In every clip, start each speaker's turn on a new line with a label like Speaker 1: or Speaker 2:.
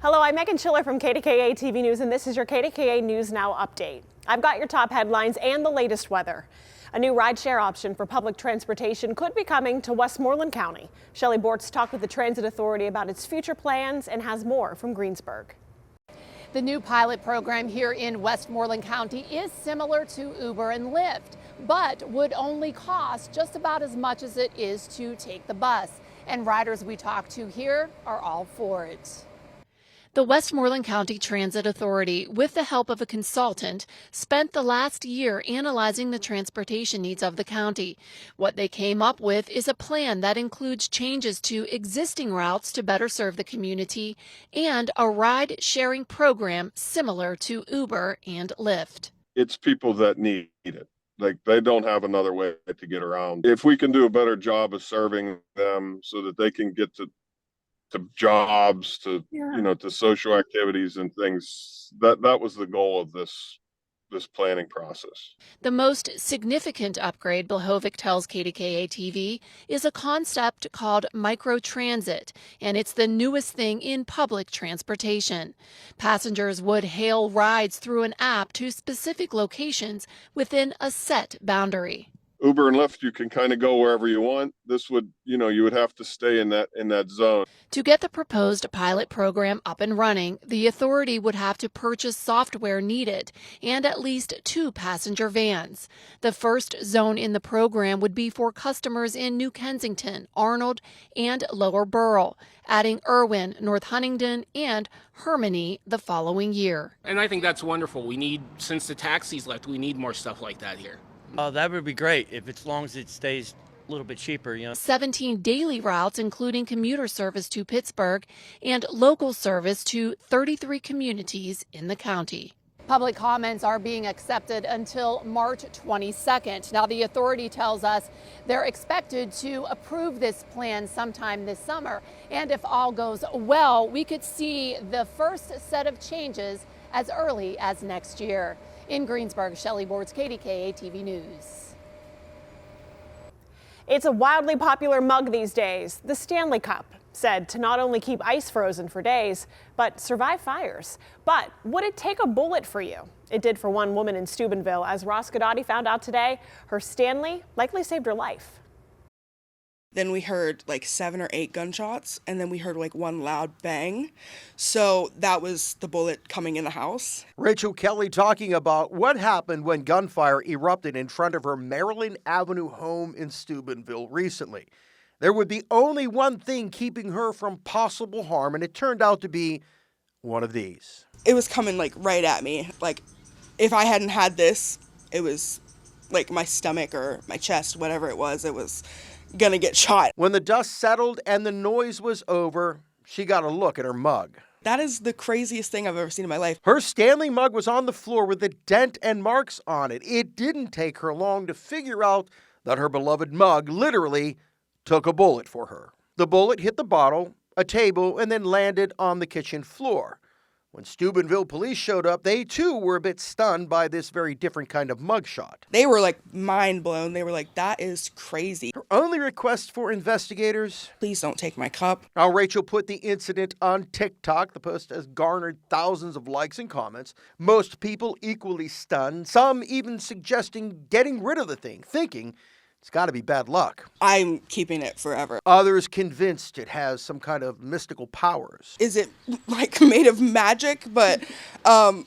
Speaker 1: Hello, I'm Megan Schiller from KDKA TV News, and this is your KDKA News Now update. I've got your top headlines and the latest weather. A new rideshare option for public transportation could be coming to Westmoreland County. Shelley Bortz talked with the Transit Authority about its future plans and has more from Greensburg.
Speaker 2: The new pilot program here in Westmoreland County is similar to Uber and Lyft, but would only cost just about as much as it is to take the bus. And riders we talked to here are all for it. The Westmoreland County Transit Authority, with the help of a consultant, spent the last year analyzing the transportation needs of the county. What they came up with is a plan that includes changes to existing routes to better serve the community and a ride-sharing program similar to Uber and Lyft.
Speaker 3: It's people that need it. Like, they don't have another way to get around. If we can do a better job of serving them so that they can get to jobs, to to social activities and things, that was the goal of this planning process.
Speaker 2: The most significant upgrade, Blahovic tells KDKA TV, is a concept called microtransit, and it's the newest thing in public transportation. Passengers would hail rides through an app to specific locations within a set boundary.
Speaker 3: Uber and Lyft, you can kind of go wherever you want. This would, you would have to stay in that zone.
Speaker 2: To get the proposed pilot program up and running, the authority would have to purchase software needed and at least 2 passenger vans. The first zone in the program would be for customers in New Kensington, Arnold, and Lower Borough, adding Irwin, North Huntingdon, and Hermione the following year.
Speaker 4: And I think that's wonderful. Since the taxis left, we need more stuff like that here.
Speaker 5: That would be great as long as it stays a little bit cheaper,
Speaker 2: 17 daily routes, including commuter service to Pittsburgh and local service to 33 communities in the county. Public comments are being accepted until March 22nd. Now, the authority tells us they're expected to approve this plan sometime this summer. And if all goes well, we could see the first set of changes as early as next year. In Greensburg, Shelley Bortz, KDKA TV News.
Speaker 1: It's a wildly popular mug these days, the Stanley Cup, said to not only keep ice frozen for days, but survive fires. But would it take a bullet for you? It did for one woman in Steubenville. As Ross Godotti found out today, her Stanley likely saved her life.
Speaker 6: Then we heard like 7 or 8 gunshots, and then we heard like one loud bang. So that was the bullet coming in the house.
Speaker 7: Rachel Kelly talking about what happened when gunfire erupted in front of her Maryland Avenue home in Steubenville recently. There would be only one thing keeping her from possible harm, and it turned out to be one of these.
Speaker 6: It was coming like right at me. Like, if I hadn't had this, it was like my stomach or my chest, whatever it was gonna get shot.
Speaker 7: When the dust settled and the noise was over, she got a look at her mug.
Speaker 6: That is the craziest thing I've ever seen in my life.
Speaker 7: Her Stanley mug was on the floor with a dent and marks on it. It didn't take her long to figure out that her beloved mug literally took a bullet for her. The bullet hit the bottle, a table, and then landed on the kitchen floor. When Steubenville police showed up, they too were a bit stunned by this very different kind of mugshot.
Speaker 6: They were like mind blown. They were like, that is crazy.
Speaker 7: Her only request for investigators:
Speaker 6: please don't take my cup.
Speaker 7: Now, Rachel put the incident on TikTok. The post has garnered thousands of likes and comments. Most people equally stunned, some even suggesting getting rid of the thing, thinking it's got to be bad luck.
Speaker 6: I'm keeping it forever.
Speaker 7: Others convinced it has some kind of mystical powers.
Speaker 6: Is it like made of magic? But I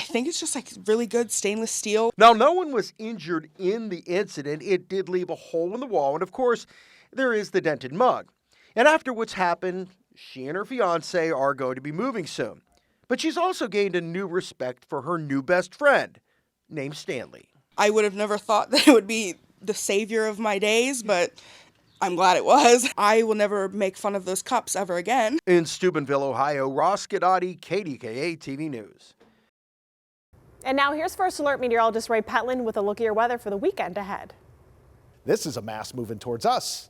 Speaker 6: think it's just like really good stainless steel.
Speaker 7: Now, no one was injured in the incident. It did leave a hole in the wall. And of course, there is the dented mug. And after what's happened, she and her fiance are going to be moving soon. But she's also gained a new respect for her new best friend, named Stanley.
Speaker 6: I would have never thought that it would be the savior of my days, but I'm glad it was. I will never make fun of those cups ever again.
Speaker 7: In Steubenville, Ohio, Ross Godotti, KDKA TV News.
Speaker 1: And now here's First Alert meteorologist Ray Petlin with a look at your weather for the weekend ahead.
Speaker 8: This is a mass moving towards us.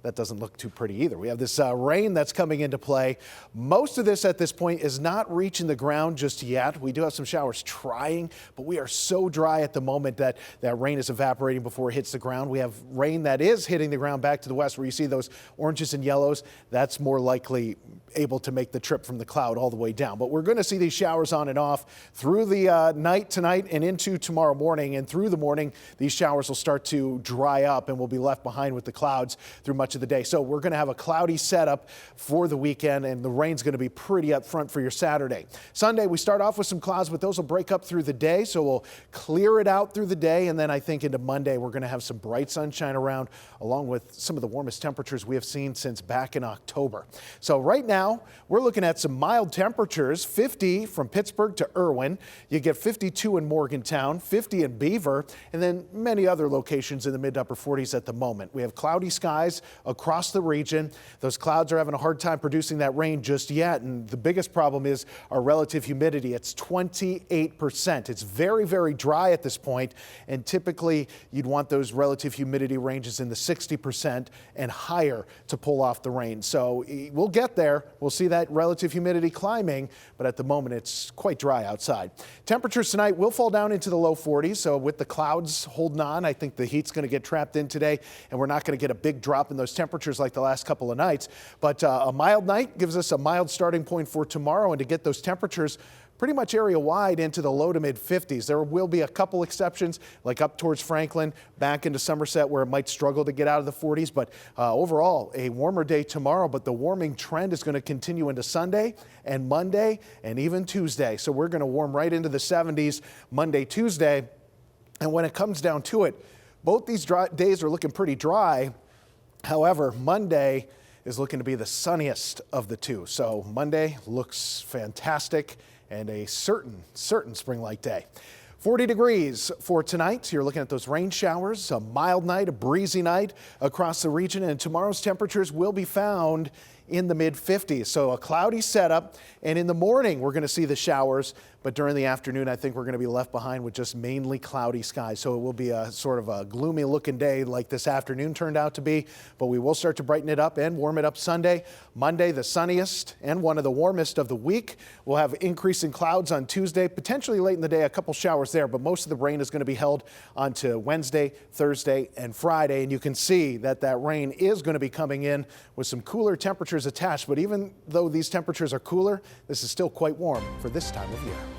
Speaker 8: that doesn't look too pretty either. We have this rain that's coming into play. Most of this at this point is not reaching the ground just yet. We do have some showers trying, but we are so dry at the moment that that rain is evaporating before it hits the ground. We have rain that is hitting the ground back to the west where you see those oranges and yellows. That's more likely able to make the trip from the cloud all the way down. But we're going to see these showers on and off through the night tonight and into tomorrow morning. And through the morning, these showers will start to dry up and we'll be left behind with the clouds through much of the day. So we're going to have a cloudy setup for the weekend, and the rain's going to be pretty up front for your Saturday. Sunday, we start off with some clouds, but those will break up through the day. So we'll clear it out through the day. And then I think into Monday, we're going to have some bright sunshine around, along with some of the warmest temperatures we have seen since back in October. So right now, we're looking at some mild temperatures, 50 from Pittsburgh to Irwin. You get 52 in Morgantown, 50 in Beaver, and then many other locations in the mid to upper 40s at the moment. We have cloudy skies across the region. Those clouds are having a hard time producing that rain just yet. And the biggest problem is our relative humidity. It's 28%. It's very, very dry at this point. And typically you'd want those relative humidity ranges in the 60% and higher to pull off the rain. So we'll get there. We'll see that relative humidity climbing, but at the moment it's quite dry outside. Temperatures tonight will fall down into the low 40s. So with the clouds holding on, I think the heat's going to get trapped in today, and we're not going to get a big drop in those temperatures like the last couple of nights. But a mild night gives us a mild starting point for tomorrow, and to get those temperatures pretty much area wide into the low to mid 50s. There will be a couple exceptions, like up towards Franklin, back into Somerset, where it might struggle to get out of the 40s. But overall, a warmer day tomorrow, but the warming trend is going to continue into Sunday and Monday and even Tuesday. So we're going to warm right into the 70s Monday, Tuesday. And when it comes down to it, both these days are looking pretty dry. However, Monday is looking to be the sunniest of the two. So Monday looks fantastic and a certain spring-like day. 40 degrees for tonight. You're looking at those rain showers, a mild night, a breezy night across the region, and tomorrow's temperatures will be found in the mid 50s. So a cloudy setup, and in the morning we're going to see the showers, but during the afternoon I think we're going to be left behind with just mainly cloudy skies. So it will be a sort of a gloomy looking day like this afternoon turned out to be, but we will start to brighten it up and warm it up Sunday. Monday, the sunniest and one of the warmest of the week. We'll have increasing clouds on Tuesday, potentially late in the day, a couple showers there, but most of the rain is going to be held onto Wednesday, Thursday, and Friday. And you can see that that rain is going to be coming in with some cooler temperatures attached. But even though these temperatures are cooler, this is still quite warm for this time of year.